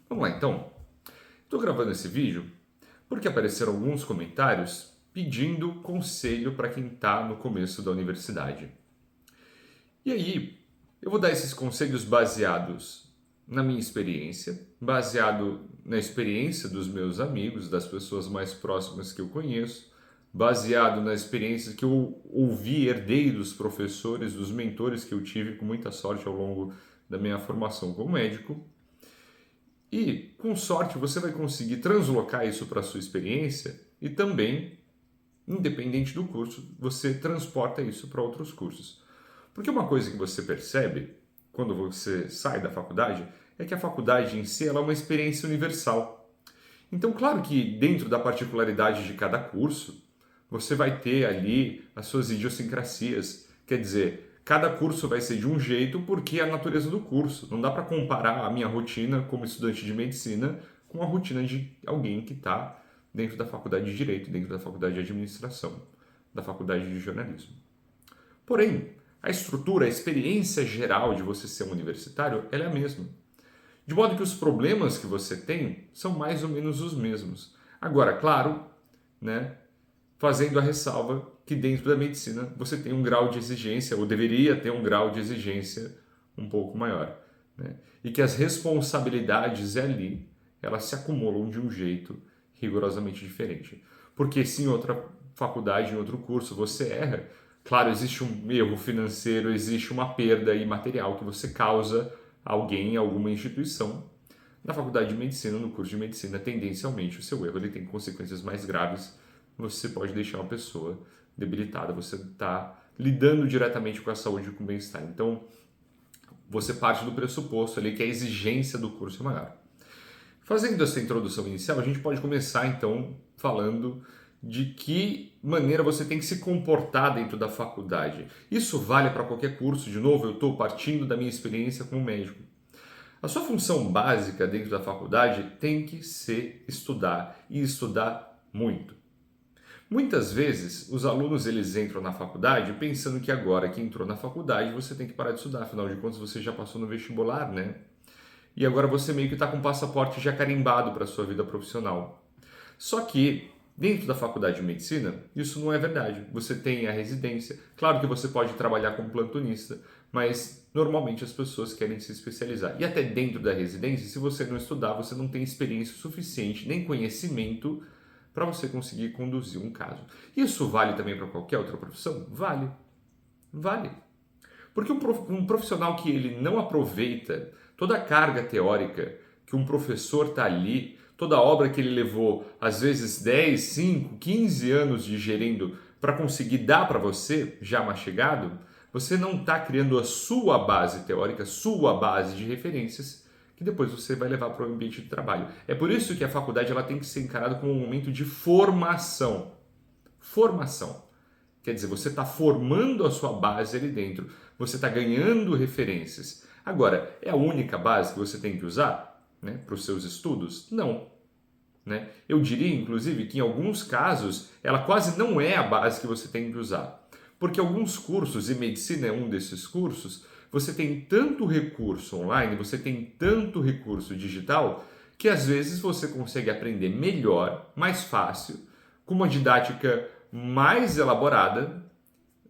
Vamos lá então. Estou gravando esse vídeo porque apareceram alguns comentários pedindo conselho para quem está no começo da universidade. E aí, eu vou dar esses conselhos baseados na minha experiência, baseado na experiência dos meus amigos, das pessoas mais próximas que eu conheço, baseado na experiência que eu ouvi, herdei dos professores, dos mentores que eu tive com muita sorte ao longo da minha formação como médico. E, com sorte, você vai conseguir translocar isso para a sua experiência e também, independente do curso, você transporta isso para outros cursos. Porque uma coisa que você percebe quando você sai da faculdade é que a faculdade em si ela é uma experiência universal. Então, claro que dentro da particularidade de cada curso, você vai ter ali as suas idiosincrasias. Quer dizer, cada curso vai ser de um jeito porque é a natureza do curso. Não dá para comparar a minha rotina como estudante de medicina com a rotina de alguém que está dentro da faculdade de Direito, dentro da faculdade de Administração, da faculdade de Jornalismo. Porém, a estrutura, a experiência geral de você ser um universitário, ela é a mesma. De modo que os problemas que você tem são mais ou menos os mesmos. Agora, claro, né, fazendo a ressalva que dentro da medicina você tem um grau de exigência, ou deveria ter um grau de exigência um pouco maior. Né? E que as responsabilidades ali, elas se acumulam de um jeito rigorosamente diferente. Porque se em outra faculdade, em outro curso, você erra, claro, existe um erro financeiro, existe uma perda imaterial que você causa a alguém, a alguma instituição. Na faculdade de medicina, no curso de medicina, tendencialmente o seu erro ele tem consequências mais graves. Você pode deixar uma pessoa debilitada, você está lidando diretamente com a saúde e com o bem-estar. Então, você parte do pressuposto ali que a exigência do curso é maior. Fazendo essa introdução inicial, a gente pode começar então falando de que maneira você tem que se comportar dentro da faculdade. Isso vale para qualquer curso, de novo, eu estou partindo da minha experiência como médico. A sua função básica dentro da faculdade tem que ser estudar e estudar muito. Muitas vezes os alunos eles entram na faculdade pensando que agora que entrou na faculdade você tem que parar de estudar, afinal de contas você já passou no vestibular, né? E agora você meio que está com o passaporte já carimbado para a sua vida profissional. Só que dentro da faculdade de medicina isso não é verdade. Você tem a residência, claro que você pode trabalhar como plantonista, mas normalmente as pessoas querem se especializar. E até dentro da residência, se você não estudar, você não tem experiência suficiente, nem conhecimento para você conseguir conduzir um caso. Isso vale também para qualquer outra profissão? Vale. Vale. Porque um profissional que ele não aproveita toda a carga teórica que um professor está ali, toda a obra que ele levou, às vezes 10, 5, 15 anos digerindo para conseguir dar para você, já mastigado, você não está criando a sua base teórica, sua base de referências, que depois você vai levar para o ambiente de trabalho. É por isso que a faculdade ela tem que ser encarada como um momento de formação. Formação. Quer dizer, você está formando a sua base ali dentro, você está ganhando referências. Agora, é a única base que você tem que usar, né, para os seus estudos? Não. Né? Eu diria, inclusive, que em alguns casos ela quase não é a base que você tem que usar. Porque alguns cursos, e medicina é um desses cursos, você tem tanto recurso online, você tem tanto recurso digital, que às vezes você consegue aprender melhor, mais fácil, com uma didática mais elaborada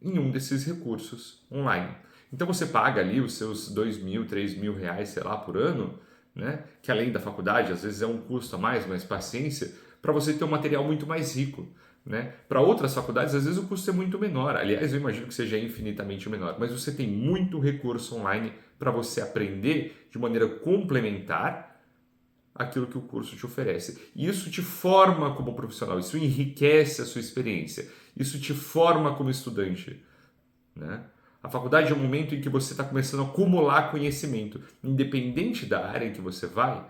em um desses recursos online. Então você paga ali os seus 2.000, 3.000 reais, sei lá, por ano, né? Que além da faculdade, às vezes é um custo a mais, mas paciência, para você ter um material muito mais rico. Né? Para outras faculdades, às vezes o custo é muito menor. Aliás, eu imagino que seja infinitamente menor. Mas você tem muito recurso online para você aprender de maneira complementar aquilo que o curso te oferece. E isso te forma como profissional, isso enriquece a sua experiência, isso te forma como estudante. Né? A faculdade é um momento em que você está começando a acumular conhecimento. Independente da área em que você vai,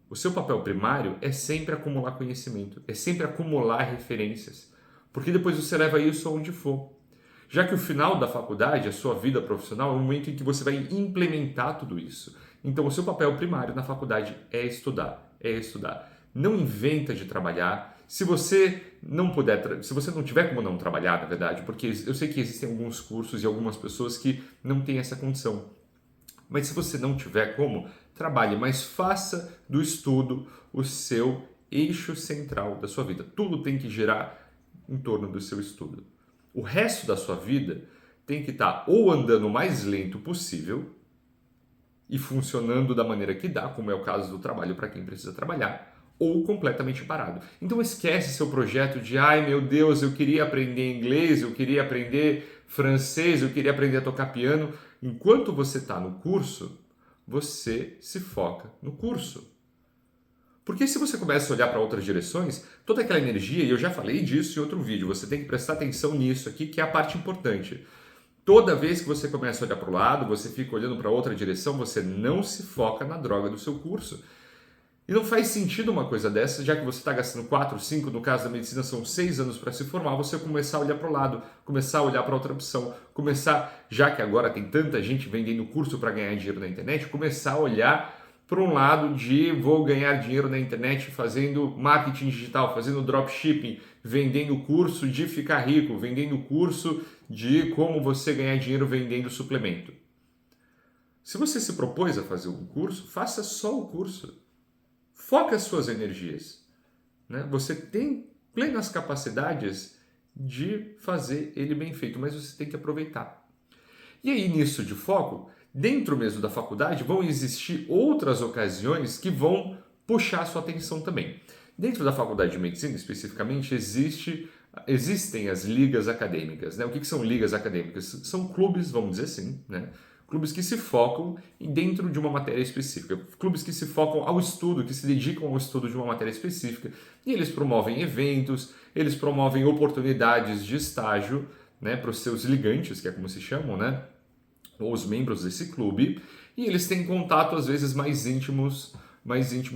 o seu papel primário é sempre acumular conhecimento, é sempre acumular referências, porque depois você leva isso aonde for. Já que o final da faculdade, a sua vida profissional, é o momento em que você vai implementar tudo isso. Então, o seu papel primário na faculdade é estudar, é estudar. Não inventa de trabalhar. Se você não puder, se você não tiver como não trabalhar, na verdade, porque eu sei que existem alguns cursos e algumas pessoas que não têm essa condição. Mas se você não tiver como, trabalhe, mas faça do estudo o seu eixo central da sua vida. Tudo tem que girar em torno do seu estudo. O resto da sua vida tem que estar ou andando o mais lento possível e funcionando da maneira que dá, como é o caso do trabalho para quem precisa trabalhar, ou completamente parado. Então esquece seu projeto de, ai meu Deus, eu queria aprender inglês, eu queria aprender francês, eu queria aprender a tocar piano. Enquanto você está no curso, você se foca no curso. Porque se você começa a olhar para outras direções, toda aquela energia, e eu já falei disso em outro vídeo, você tem que prestar atenção nisso aqui, que é a parte importante. Toda vez que você começa a olhar para o lado, você fica olhando para outra direção, você não se foca na droga do seu curso. E não faz sentido uma coisa dessa, já que você está gastando 4, 5, no caso da medicina são 6 anos para se formar, você começar a olhar para o lado, começar a olhar para outra opção, começar, já que agora tem tanta gente vendendo curso para ganhar dinheiro na internet, começar a olhar para um lado de vou ganhar dinheiro na internet fazendo marketing digital, fazendo dropshipping, vendendo curso de ficar rico, vendendo curso de como você ganhar dinheiro vendendo suplemento. Se você se propôs a fazer um curso, faça só o curso. Foca as suas energias. Né? Você tem plenas capacidades de fazer ele bem feito, mas você tem que aproveitar. E aí, nisso de foco, dentro mesmo da faculdade, vão existir outras ocasiões que vão puxar a sua atenção também. Dentro da faculdade de medicina, especificamente, existem as ligas acadêmicas. Né? O que são ligas acadêmicas? São clubes, vamos dizer assim, né? Clubes que se focam dentro de uma matéria específica, clubes que se focam ao estudo, que se dedicam ao estudo de uma matéria específica, e eles promovem eventos, eles promovem oportunidades de estágio, né, para os seus ligantes, que é como se chamam, né, ou os membros desse clube, e eles têm contato às vezes mais íntimo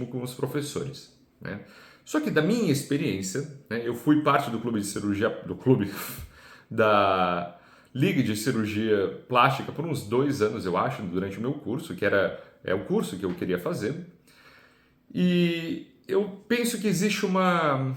com os professores, né. Só que da minha experiência, né, eu fui parte do clube de cirurgia, da Liga de Cirurgia Plástica por uns 2 anos, eu acho, durante o meu curso, que é o curso que eu queria fazer. E eu penso que existe um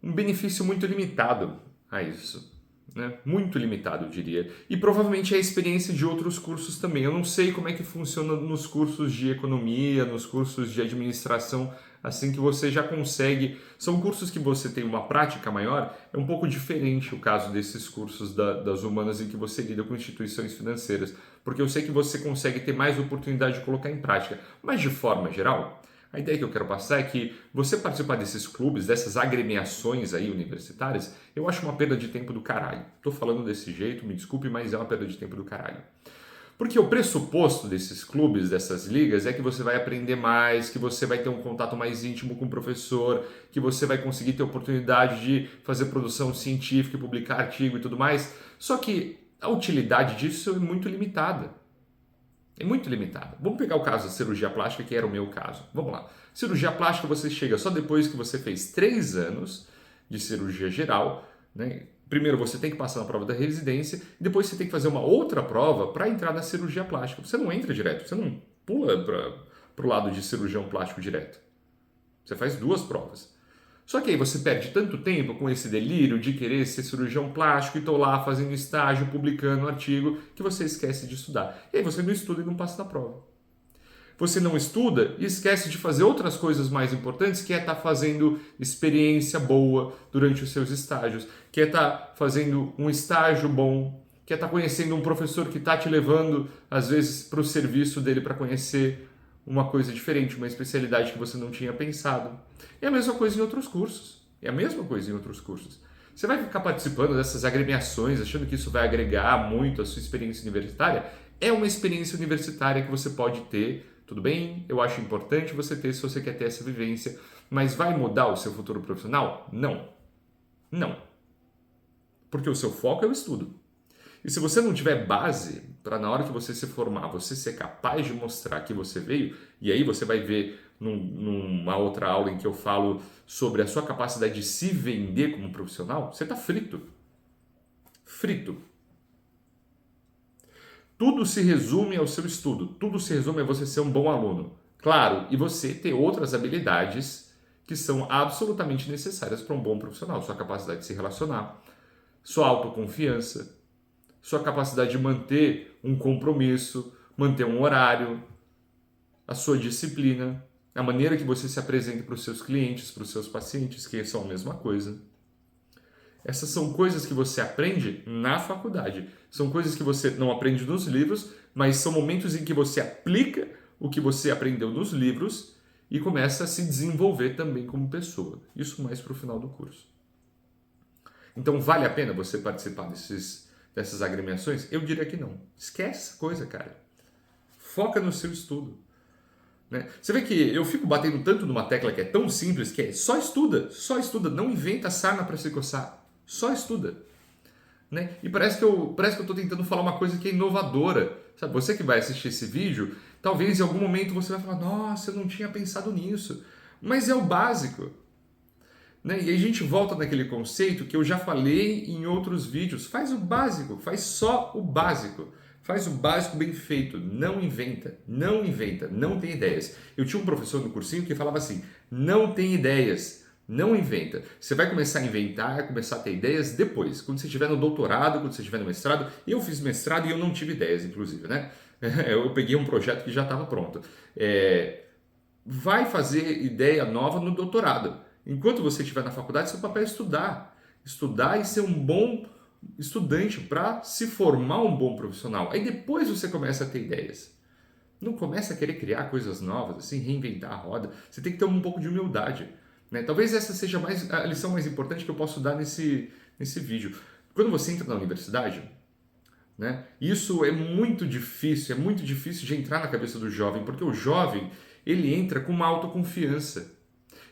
benefício muito limitado a isso. Né? Muito limitado, eu diria. E provavelmente é a experiência de outros cursos também. Eu não sei como é que funciona nos cursos de economia, nos cursos de administração, assim que você já consegue... São cursos que você tem uma prática maior, é um pouco diferente o caso desses cursos das humanas em que você lida com instituições financeiras, porque eu sei que você consegue ter mais oportunidade de colocar em prática. Mas de forma geral, a ideia que eu quero passar é que você participar desses clubes, dessas agremiações aí universitárias, eu acho uma perda de tempo do caralho. Tô falando desse jeito, me desculpe, mas é uma perda de tempo do caralho. Porque o pressuposto desses clubes, dessas ligas, é que você vai aprender mais, que você vai ter um contato mais íntimo com o professor, que você vai conseguir ter oportunidade de fazer produção científica, publicar artigo e tudo mais. Só que a utilidade disso é muito limitada. É muito limitada. Vamos pegar o caso da cirurgia plástica, que era o meu caso. Vamos lá. Cirurgia plástica você chega só depois que você fez 3 anos de cirurgia geral, né? Primeiro você tem que passar na prova da residência, e depois você tem que fazer uma outra prova para entrar na cirurgia plástica. Você não entra direto, você não pula para o lado de cirurgião plástico direto. Você faz 2 provas. Só que aí você perde tanto tempo com esse delírio de querer ser cirurgião plástico e tô lá fazendo estágio, publicando artigo, que você esquece de estudar. E aí você não estuda e não passa na prova. Você não estuda e esquece de fazer outras coisas mais importantes, que é estar fazendo experiência boa durante os seus estágios, que é estar fazendo um estágio bom, que é estar conhecendo um professor que está te levando, às vezes, para o serviço dele para conhecer uma coisa diferente, uma especialidade que você não tinha pensado. É a mesma coisa em outros cursos. É a mesma coisa em outros cursos. Você vai ficar participando dessas agremiações, achando que isso vai agregar muito a sua experiência universitária? É uma experiência universitária que você pode ter. Tudo bem, eu acho importante você ter se você quer ter essa vivência, mas vai mudar o seu futuro profissional? Não. Não. Porque o seu foco é o estudo. E se você não tiver base para na hora que você se formar, você ser capaz de mostrar que você veio, e aí você vai ver numa outra aula em que eu falo sobre a sua capacidade de se vender como profissional, você está frito. Frito. Tudo se resume ao seu estudo, tudo se resume a você ser um bom aluno. Claro, e você ter outras habilidades que são absolutamente necessárias para um bom profissional. Sua capacidade de se relacionar, sua autoconfiança, sua capacidade de manter um compromisso, manter um horário, a sua disciplina, a maneira que você se apresenta para os seus clientes, para os seus pacientes, que são a mesma coisa. Essas são coisas que você aprende na faculdade. São coisas que você não aprende nos livros, mas são momentos em que você aplica o que você aprendeu nos livros e começa a se desenvolver também como pessoa. Isso mais para o final do curso. Então vale a pena você participar dessas agremiações? Eu diria que não. Esquece essa coisa, cara. Foca no seu estudo. Né? Você vê que eu fico batendo tanto numa tecla que é tão simples, que é só estuda, não inventa sarna para se coçar. Só estuda. Né? E parece que eu estou tentando falar uma coisa que é inovadora. Sabe? Você que vai assistir esse vídeo, talvez em algum momento você vai falar, nossa, eu não tinha pensado nisso. Mas é o básico. Né? E aí a gente volta naquele conceito que eu já falei em outros vídeos. Faz o básico, faz só o básico. Faz o básico bem feito, não inventa, não tem ideias. Eu tinha um professor no cursinho que falava assim, não tem ideias. Não inventa. Você vai começar a inventar, começar a ter ideias depois. Quando você estiver no doutorado, quando você estiver no mestrado. Eu fiz mestrado e eu não tive ideias, inclusive, né? Eu peguei um projeto que já estava pronto. Vai fazer ideia nova no doutorado. Enquanto você estiver na faculdade, seu papel é estudar. Estudar e ser um bom estudante para se formar um bom profissional. Aí depois você começa a ter ideias. Não começa a querer criar coisas novas, assim, reinventar a roda. Você tem que ter um pouco de humildade. Né? Talvez essa seja a lição mais importante que eu posso dar nesse vídeo. Quando você entra na universidade, né, isso é muito difícil de entrar na cabeça do jovem, porque o jovem ele entra com uma autoconfiança,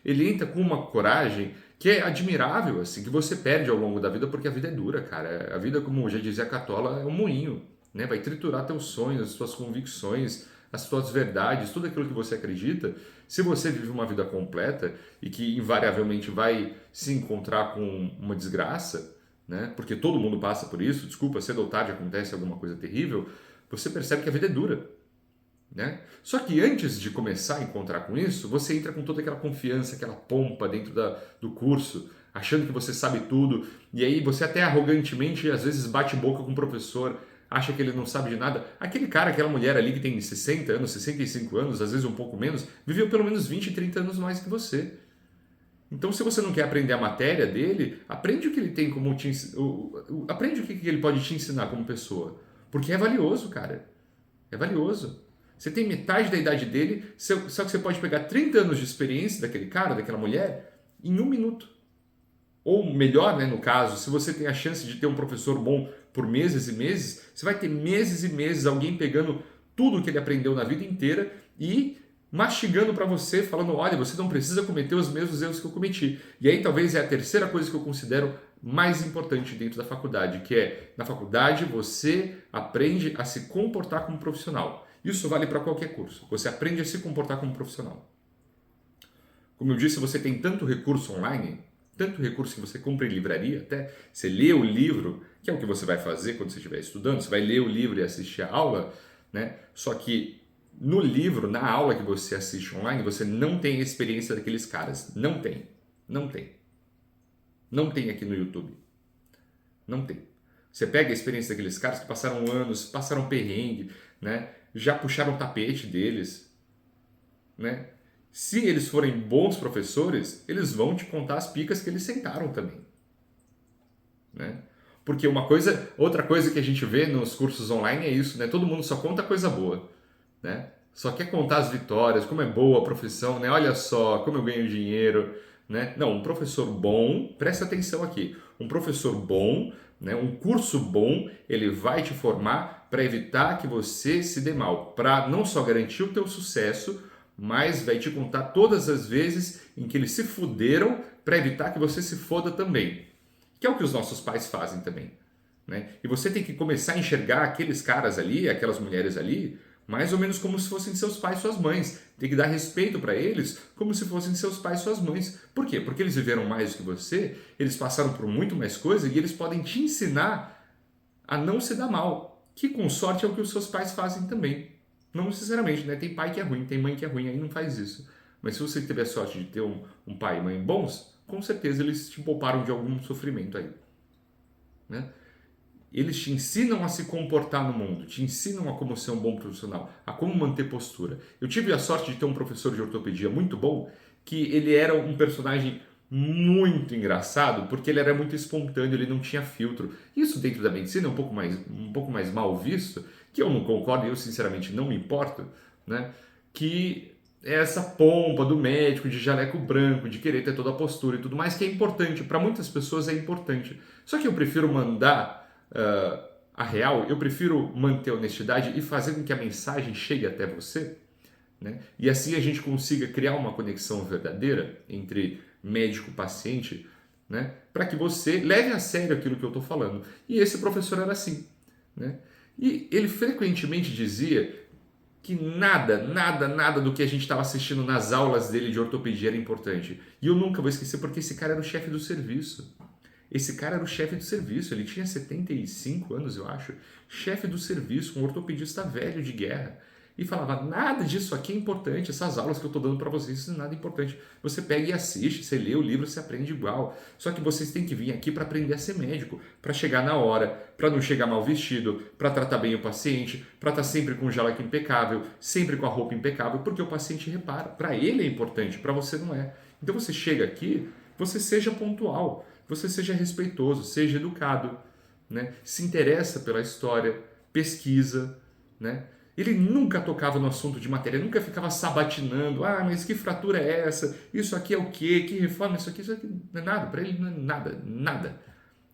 ele entra com uma coragem que é admirável, assim, que você perde ao longo da vida, porque a vida é dura, cara. A vida, como já dizia a Catola, é um moinho, né? Vai triturar teus sonhos, as tuas convicções, as tuas verdades, tudo aquilo que você acredita. Se você vive uma vida completa e que invariavelmente vai se encontrar com uma desgraça, né? Porque todo mundo passa por isso, desculpa, cedo ou tarde acontece alguma coisa terrível, você percebe que a vida é dura. Né? Só que antes de começar a encontrar com isso, você entra com toda aquela confiança, aquela pompa dentro do curso, achando que você sabe tudo, e aí você até arrogantemente às vezes bate boca com o professor, acha que ele não sabe de nada. Aquele cara, aquela mulher ali que tem 60 anos, 65 anos, às vezes um pouco menos, viveu pelo menos 20, 30 anos mais que você. Então, se você não quer aprender a matéria dele, aprende o que ele tem como aprende o que ele pode te ensinar como pessoa, porque é valioso, cara. É valioso. Você tem metade da idade dele, só que você pode pegar 30 anos de experiência daquele cara, daquela mulher, em um minuto. Ou melhor, né, no caso, se você tem a chance de ter um professor bom por meses e meses, você vai ter meses e meses alguém pegando tudo que ele aprendeu na vida inteira e mastigando para você, falando, olha, você não precisa cometer os mesmos erros que eu cometi. E aí talvez é a terceira coisa que eu considero mais importante dentro da faculdade, que é, na faculdade você aprende a se comportar como profissional. Isso vale para qualquer curso. Você aprende a se comportar como profissional. Como eu disse, você tem tanto recurso online, tanto recurso que você compra em livraria, até você lê o livro, que é o que você vai fazer quando você estiver estudando, você vai ler o livro e assistir a aula, né? Só que no livro, na aula que você assiste online, você não tem a experiência daqueles caras. Não tem. Não tem. Não tem aqui no YouTube. Não tem. Você pega a experiência daqueles caras que passaram anos, passaram perrengue, né? Já puxaram o tapete deles, né? Se eles forem bons professores, eles vão te contar as picas que eles sentaram também, né? Porque outra coisa que a gente vê nos cursos online é isso, né? Todo mundo só conta coisa boa, né? Só quer contar as vitórias, como é boa a profissão, né? Olha só como eu ganho dinheiro, né? Não, um professor bom, presta atenção aqui, um professor bom, né? Um curso bom, ele vai te formar para evitar que você se dê mal, para não só garantir o teu sucesso, mas vai te contar todas as vezes em que eles se fuderam para evitar que você se foda também. Que é o que os nossos pais fazem também. Né? E você tem que começar a enxergar aqueles caras ali, aquelas mulheres ali, mais ou menos como se fossem seus pais e suas mães. Tem que dar respeito para eles como se fossem seus pais e suas mães. Por quê? Porque eles viveram mais do que você, eles passaram por muito mais coisa e eles podem te ensinar a não se dar mal. Que com sorte é o que os seus pais fazem também. Não necessariamente, né? Tem pai que é ruim, tem mãe que é ruim, aí não faz isso. Mas se você tiver sorte de ter um pai e mãe bons, com certeza eles te pouparam de algum sofrimento aí. Né? Eles te ensinam a se comportar no mundo, te ensinam a como ser um bom profissional, a como manter postura. Eu tive a sorte de ter um professor de ortopedia muito bom, que ele era um personagem muito engraçado, porque ele era muito espontâneo, ele não tinha filtro. Isso dentro da medicina é um pouco mais mal visto, que eu não concordo e eu sinceramente não me importo, né? Que é essa pompa do médico de jaleco branco, de querer ter toda a postura e tudo mais, que é importante, para muitas pessoas é importante. Só que eu prefiro mandar a real, eu prefiro manter a honestidade e fazer com que a mensagem chegue até você, né? E assim a gente consiga criar uma conexão verdadeira entre médico e paciente, né? Para que você leve a sério aquilo que eu estou falando. E esse professor era assim, né? E ele frequentemente dizia que nada do que a gente estava assistindo nas aulas dele de ortopedia era importante. E eu nunca vou esquecer porque esse cara era o chefe do serviço. Esse cara era o chefe do serviço, ele tinha 75 anos, eu acho, chefe do serviço, um ortopedista velho de guerra. E falava, nada disso aqui é importante, essas aulas que eu estou dando para vocês, isso não é nada importante. Você pega e assiste, você lê o livro, você aprende igual. Só que vocês têm que vir aqui para aprender a ser médico, para chegar na hora, para não chegar mal vestido, para tratar bem o paciente, para estar sempre com o jaleco impecável, sempre com a roupa impecável, porque o paciente repara. Para ele é importante, para você não é. Então você chega aqui, você seja pontual, você seja respeitoso, seja educado, né? Se interessa pela história, pesquisa, né? Ele nunca tocava no assunto de matéria, nunca ficava sabatinando, mas que fratura é essa? Isso aqui é o quê? Que reforma? Isso aqui não é nada, para ele não é nada.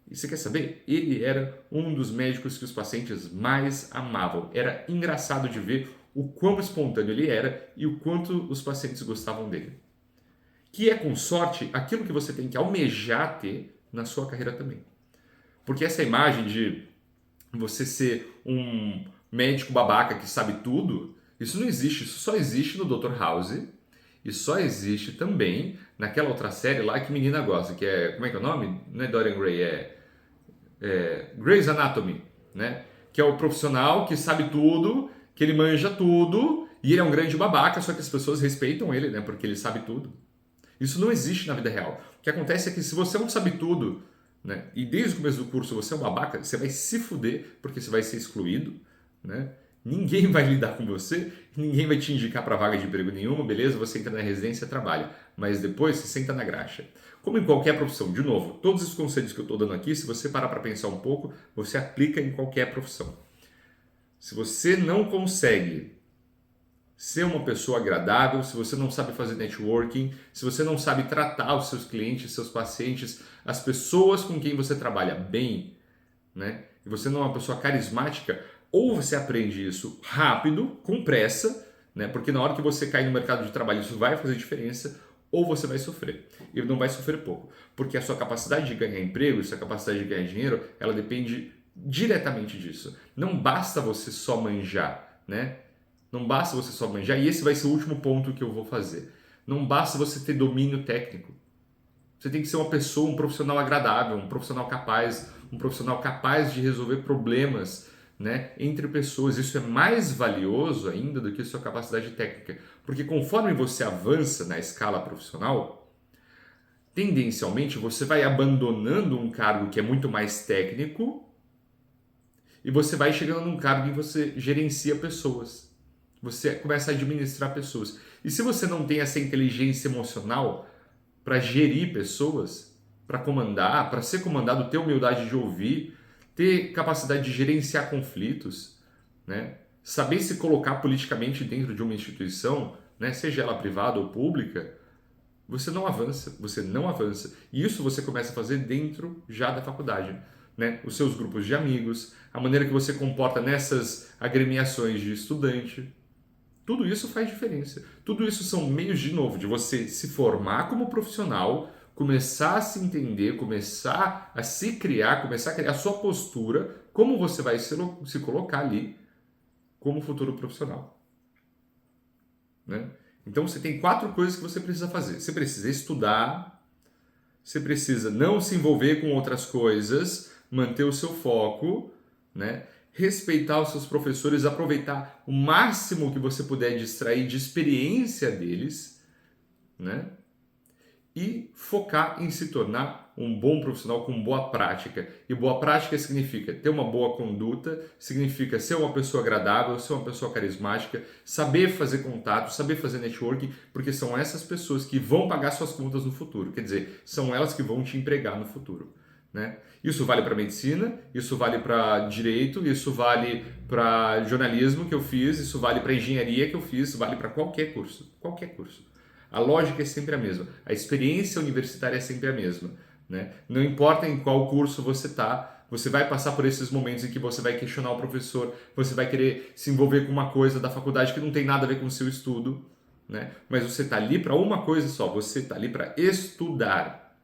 E você quer saber? Ele era um dos médicos que os pacientes mais amavam. Era engraçado de ver o quão espontâneo ele era e o quanto os pacientes gostavam dele. Que é, com sorte, aquilo que você tem que almejar ter na sua carreira também. Porque essa imagem de você ser um médico babaca que sabe tudo, isso não existe. Isso só existe no Dr. House e só existe também naquela outra série lá que menina gosta, que é, como é que é o nome? Não é Dorian Gray, é Grey's Anatomy, né? Que é o profissional que sabe tudo, que ele manja tudo e ele é um grande babaca, só que as pessoas respeitam ele, né? Porque ele sabe tudo. Isso não existe na vida real. O que acontece é que se você não sabe tudo, né, e desde o começo do curso você é um babaca, você vai se fuder porque você vai ser excluído, né? Ninguém vai lidar com você, ninguém vai te indicar para vaga de emprego nenhuma, beleza? Você entra na residência e trabalha, mas depois você senta na graxa. Como em qualquer profissão, de novo, todos os conselhos que eu estou dando aqui, se você parar para pensar um pouco, você aplica em qualquer profissão. Se você não consegue ser uma pessoa agradável, se você não sabe fazer networking, se você não sabe tratar os seus clientes, seus pacientes, as pessoas com quem você trabalha bem, né? E você não é uma pessoa carismática, ou você aprende isso rápido, com pressa, né? Porque na hora que você cair no mercado de trabalho isso vai fazer diferença, ou você vai sofrer. E não vai sofrer pouco, porque a sua capacidade de ganhar emprego, a sua capacidade de ganhar dinheiro, ela depende diretamente disso. Não basta você só manjar, né? Não basta você só manjar, e esse vai ser o último ponto que eu vou fazer. Não basta você ter domínio técnico. Você tem que ser uma pessoa, um profissional agradável, um profissional capaz de resolver problemas, né, entre pessoas. Isso é mais valioso ainda do que a sua capacidade técnica. Porque conforme você avança na escala profissional, tendencialmente você vai abandonando um cargo que é muito mais técnico e você vai chegando num cargo em que você gerencia pessoas. Você começa a administrar pessoas. E se você não tem essa inteligência emocional para gerir pessoas, para comandar, para ser comandado, ter humildade de ouvir, ter capacidade de gerenciar conflitos, né? Saber se colocar politicamente dentro de uma instituição, né? Seja ela privada ou pública, você não avança, E isso você começa a fazer dentro já da faculdade, né? Os seus grupos de amigos, a maneira que você comporta nessas agremiações de estudante. Tudo isso faz diferença. Tudo isso são meios, de novo, de você se formar como profissional, começar a se entender, começar a se criar, começar a criar a sua postura, como você vai se colocar ali como futuro profissional, né? Então você tem 4 coisas que você precisa fazer. Você precisa estudar, você precisa não se envolver com outras coisas, manter o seu foco, né? Respeitar os seus professores, aproveitar o máximo que você puder de extrair de experiência deles, né? e focar em se tornar um bom profissional com boa prática. E boa prática significa ter uma boa conduta, significa ser uma pessoa agradável, ser uma pessoa carismática, saber fazer contato, saber fazer networking, porque são essas pessoas que vão pagar suas contas no futuro. Quer dizer, são elas que vão te empregar no futuro. Né? Isso vale para medicina, isso vale para direito, isso vale para jornalismo que eu fiz, isso vale para engenharia que eu fiz, isso vale para qualquer curso. Qualquer curso. A lógica é sempre a mesma, a experiência universitária é sempre a mesma. Né? Não importa em qual curso você está, você vai passar por esses momentos em que você vai questionar o professor, você vai querer se envolver com uma coisa da faculdade que não tem nada a ver com o seu estudo, né? Mas você está ali para uma coisa só, você está ali para estudar.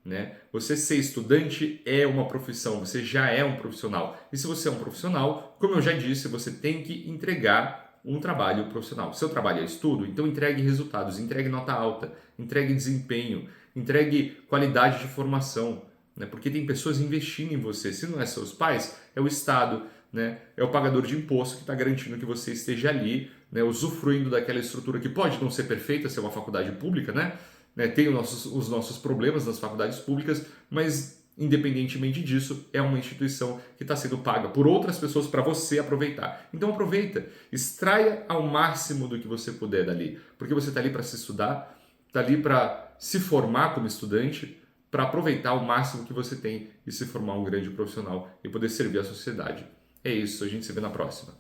Né? Você ser estudante é uma profissão, você já é um profissional. E se você é um profissional, como eu já disse, você tem que entregar um trabalho profissional. Seu trabalho é estudo, então entregue resultados, entregue nota alta, entregue desempenho, entregue qualidade de formação, né? Porque tem pessoas investindo em você. Se não é seus pais, é o Estado, né? É o pagador de imposto que está garantindo que você esteja ali, né? Usufruindo daquela estrutura que pode não ser perfeita, ser uma faculdade pública, né? Tem os nossos problemas nas faculdades públicas, mas independentemente disso, é uma instituição que está sendo paga por outras pessoas para você aproveitar. Então aproveita, extraia ao máximo do que você puder dali, porque você está ali para se estudar, está ali para se formar como estudante, para aproveitar o máximo que você tem e se formar um grande profissional e poder servir a sociedade. É isso, a gente se vê na próxima.